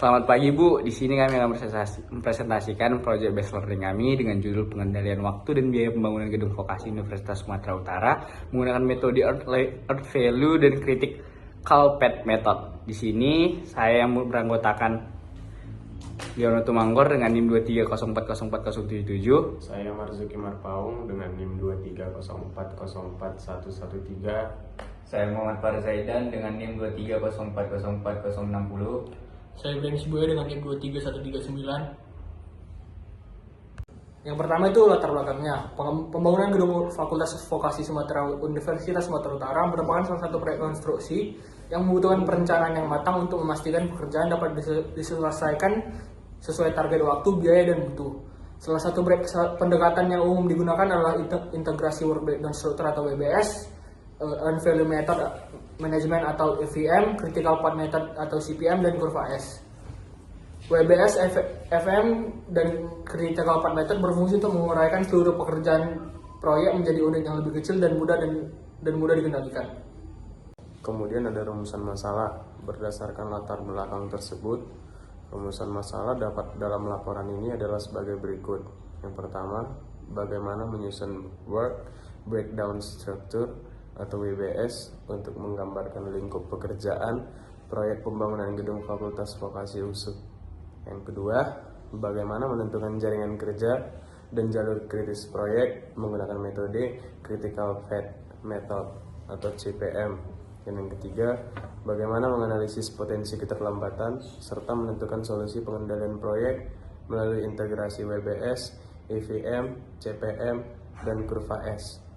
Selamat pagi Bu, di sini kami akan mempresentasikan proyek based learning kami dengan judul pengendalian waktu dan biaya pembangunan gedung vokasi Universitas Sumatera Utara menggunakan metode Earth Value dan Critical Path Method. Di sini saya yang beranggotakan Leono Tumanggor dengan NIM 230404077. Saya Marzuki Marpaung dengan NIM 230404113. Saya Muhammad Faris Zaidan dengan NIM 230404060. Saya Brenis Buya dengan NIM 23139. Yang pertama itu latar belakangnya. Pembangunan gedung Fakultas Vokasi Universitas Sumatera Utara merupakan salah satu proyek konstruksi yang membutuhkan perencanaan yang matang untuk memastikan pekerjaan dapat diselesaikan sesuai target waktu, biaya, dan mutu. Salah satu pendekatan yang umum digunakan adalah integrasi work breakdown structure atau WBS, Earned Value Method Management atau EVM, Critical Path Method atau CPM, dan kurva S. WBS, FM, dan Critical Path Method berfungsi untuk menguraikan seluruh pekerjaan proyek menjadi unit yang lebih kecil dan mudah dikendalikan. Kemudian ada rumusan masalah. Berdasarkan latar belakang tersebut, rumusan masalah dalam laporan ini adalah sebagai berikut. Yang pertama, bagaimana menyusun work breakdown structure atau WBS untuk menggambarkan lingkup pekerjaan proyek pembangunan gedung Fakultas Vokasi USUK. Yang kedua, bagaimana menentukan jaringan kerja dan jalur kritis proyek menggunakan metode Critical Path Method atau CPM. Dan yang ketiga, bagaimana menganalisis potensi keterlambatan serta menentukan solusi pengendalian proyek melalui integrasi WBS, EVM, CPM, dan kurva S.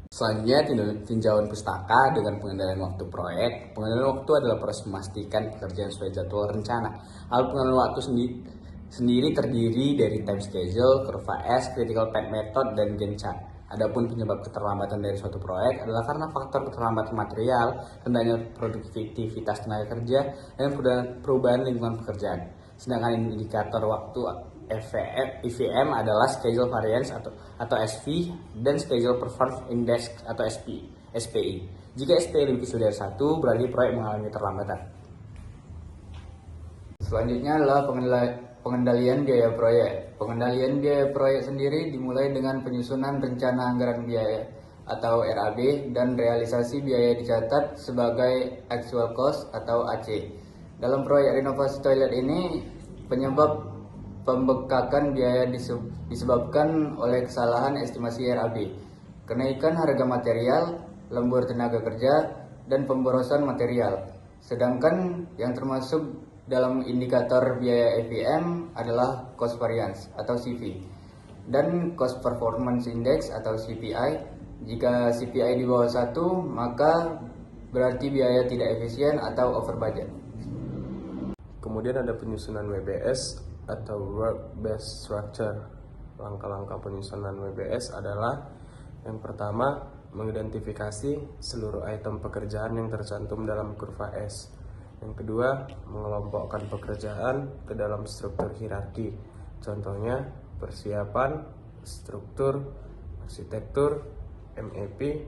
Selanjutnya, tinjauan pustaka dengan pengendalian waktu proyek. Pengendalian waktu adalah proses memastikan pekerjaan sesuai jadwal rencana. Hal pengendalian waktu sendiri terdiri dari time schedule, kurva S, critical path method, dan Gantt chart. Adapun penyebab keterlambatan dari suatu proyek adalah karena faktor keterlambatan material, rendahnya produktivitas tenaga kerja, dan perubahan lingkungan pekerjaan. Sedangkan indikator waktu EVM adalah Schedule Variance atau SV dan Schedule Performance Index atau SPI. Jika SPI lebih kecil dari 1, berarti proyek mengalami keterlambatan. Selanjutnya adalah pengendalian biaya proyek. Pengendalian biaya proyek sendiri dimulai dengan penyusunan rencana anggaran biaya atau RAB dan realisasi biaya dicatat sebagai actual cost atau AC. Dalam proyek renovasi toilet ini, penyebab pembengkakan biaya disebabkan oleh kesalahan estimasi RAB, kenaikan harga material, lembur tenaga kerja, dan pemborosan material. Sedangkan yang termasuk dalam indikator biaya EVM adalah cost variance atau CV dan cost performance index atau CPI. Jika CPI di bawah 1, maka berarti biaya tidak efisien atau over budget. Kemudian ada penyusunan WBS atau Work Based Structure. Langkah-langkah penyusunan WBS adalah yang pertama, mengidentifikasi seluruh item pekerjaan yang tercantum dalam kurva S. Yang kedua, mengelompokkan pekerjaan ke dalam struktur hierarki. Contohnya, persiapan, struktur, arsitektur, MEP,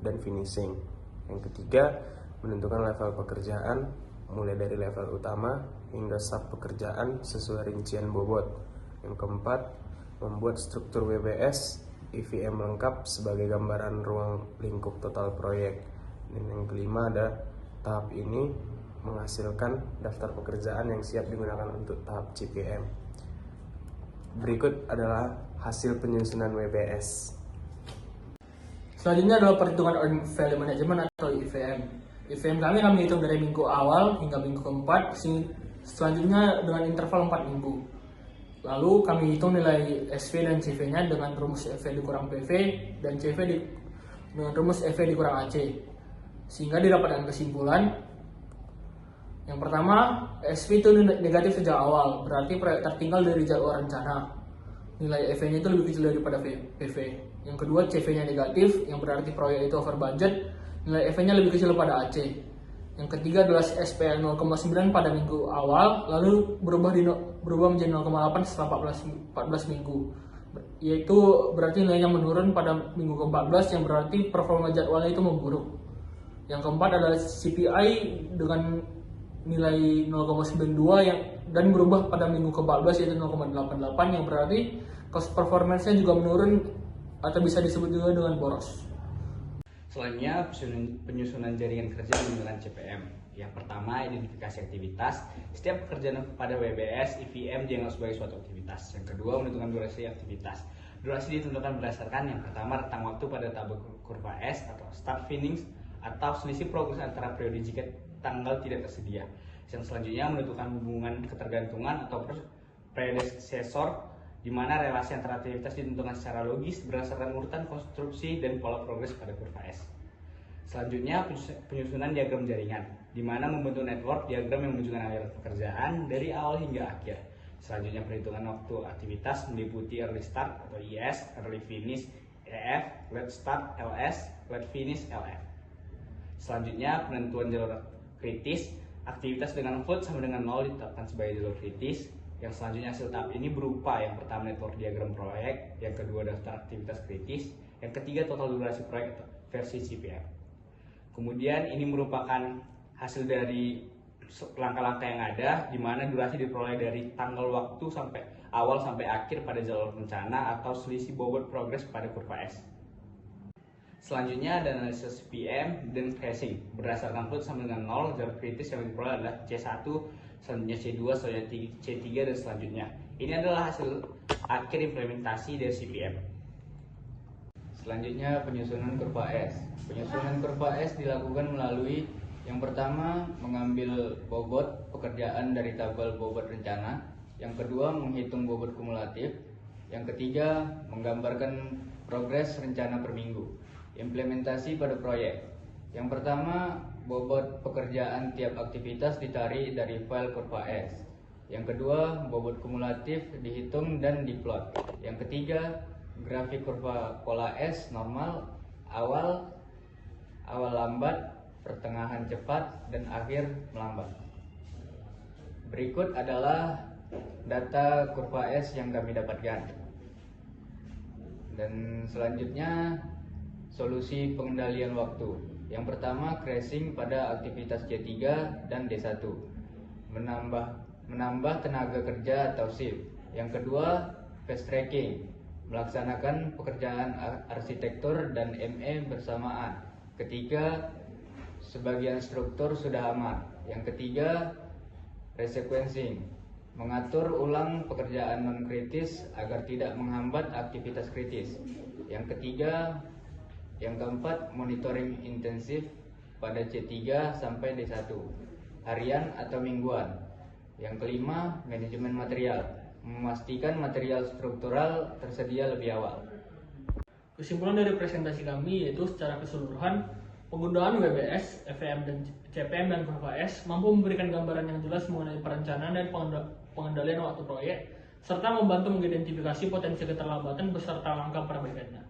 dan finishing. Yang ketiga, menentukan level pekerjaan mulai dari level utama hingga sub pekerjaan sesuai rincian bobot. Yang keempat, membuat struktur WBS EVM lengkap sebagai gambaran ruang lingkup total proyek. Dan yang kelima ada tahap ini menghasilkan daftar pekerjaan yang siap digunakan untuk tahap CPM. Berikut adalah hasil penyusunan WBS. Selanjutnya adalah perhitungan Earned Value Management atau EVM. EVM kami hitung dari minggu awal hingga minggu keempat, selanjutnya dengan interval 4 minggu. Lalu kami hitung nilai SV dan CV-nya dengan rumus EV dikurang PV dan CV dengan rumus EV dikurang AC. Sehingga didapatkan kesimpulan, yang pertama, SV itu negatif sejak awal, berarti proyek tertinggal dari jadwal rencana. Nilai EV-nya itu lebih kecil daripada PV. Yang kedua, CV-nya negatif, yang berarti proyek itu over budget. Nilai EV-nya lebih kecil daripada AC. Yang ketiga adalah SPL 0,9 pada minggu awal, lalu berubah menjadi 0,8 setelah 14 minggu. Yaitu berarti nilainya menurun pada minggu ke-14, yang berarti performa jadwalnya itu memburuk. Yang keempat adalah CPI dengan nilai 0,92 yang dan berubah pada minggu ke-14 yaitu 0,88 yang berarti cost performance-nya juga menurun atau bisa disebut juga dengan boros. Selanjutnya, penyusunan jaringan kerja menggunakan CPM. Yang pertama, identifikasi aktivitas. Setiap pekerjaan pada WBS, IVM dianggap sebagai suatu aktivitas. Yang kedua, menentukan durasi aktivitas. Durasi ditentukan berdasarkan yang pertama, rentang waktu pada tabel kurva S atau start finish atau selisih progres antara periode jika tanggal tidak tersedia. Yang selanjutnya, menentukan hubungan ketergantungan atau predecessor, di mana relasi antara aktivitas ditentukan secara logis berdasarkan urutan konstruksi dan pola progres pada kurva S. Selanjutnya, penyusunan diagram jaringan, di mana membentuk network diagram yang menunjukkan aliran pekerjaan dari awal hingga akhir. Selanjutnya, perhitungan waktu aktivitas meliputi early start atau ES, early finish EF, late start LS, late finish LF. Selanjutnya, penentuan jalur kritis. Aktivitas dengan float sama dengan 0 ditetapkan sebagai jalur kritis. Yang selanjutnya hasil tahap ini berupa yang pertama network diagram proyek, yang kedua daftar aktivitas kritis, yang ketiga total durasi proyek versi CPM. Kemudian ini merupakan hasil dari langkah-langkah yang ada, di mana durasi diperoleh dari tanggal waktu sampai awal sampai akhir pada jalur rencana atau selisih bobot progres pada kurva S. Selanjutnya ada analisis PM dan tracing. Berdasarkan float sama dengan 0, jalur kritis yang diperoleh adalah C1, selanjutnya C2, selanjutnya C3, dan selanjutnya. Ini adalah hasil akhir implementasi dari CPM. Selanjutnya penyusunan kurva S. Penyusunan kurva S dilakukan melalui yang pertama mengambil bobot pekerjaan dari tabel bobot rencana, yang kedua menghitung bobot kumulatif, yang ketiga menggambarkan progres rencana per minggu. Implementasi pada proyek. Yang pertama, bobot pekerjaan tiap aktivitas ditarik dari file kurva S. Yang kedua, bobot kumulatif dihitung dan diplot. Yang ketiga, grafik kurva pola S normal, awal lambat, pertengahan cepat, dan akhir melambat. Berikut adalah data kurva S yang kami dapatkan. Dan selanjutnya solusi pengendalian waktu. Yang pertama, crashing pada aktivitas C3 dan D1, menambah tenaga kerja atau shift. Yang kedua, fast tracking, melaksanakan pekerjaan arsitektur dan ME bersamaan. Ketiga, sebagian struktur sudah aman. Yang ketiga, resequencing, mengatur ulang pekerjaan non-kritis agar tidak menghambat aktivitas kritis. Yang ketiga, yang keempat, monitoring intensif pada C3 sampai D1, harian atau mingguan. Yang kelima, manajemen material, memastikan material struktural tersedia lebih awal. Kesimpulan dari presentasi kami yaitu secara keseluruhan, penggunaan WBS, FEM, dan CPM dan kurva S mampu memberikan gambaran yang jelas mengenai perencanaan dan pengendalian waktu proyek, serta membantu mengidentifikasi potensi keterlambatan beserta langkah perbaikannya.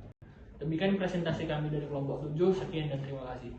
Demikian presentasi kami dari kelompok 7, sekian dan terima kasih.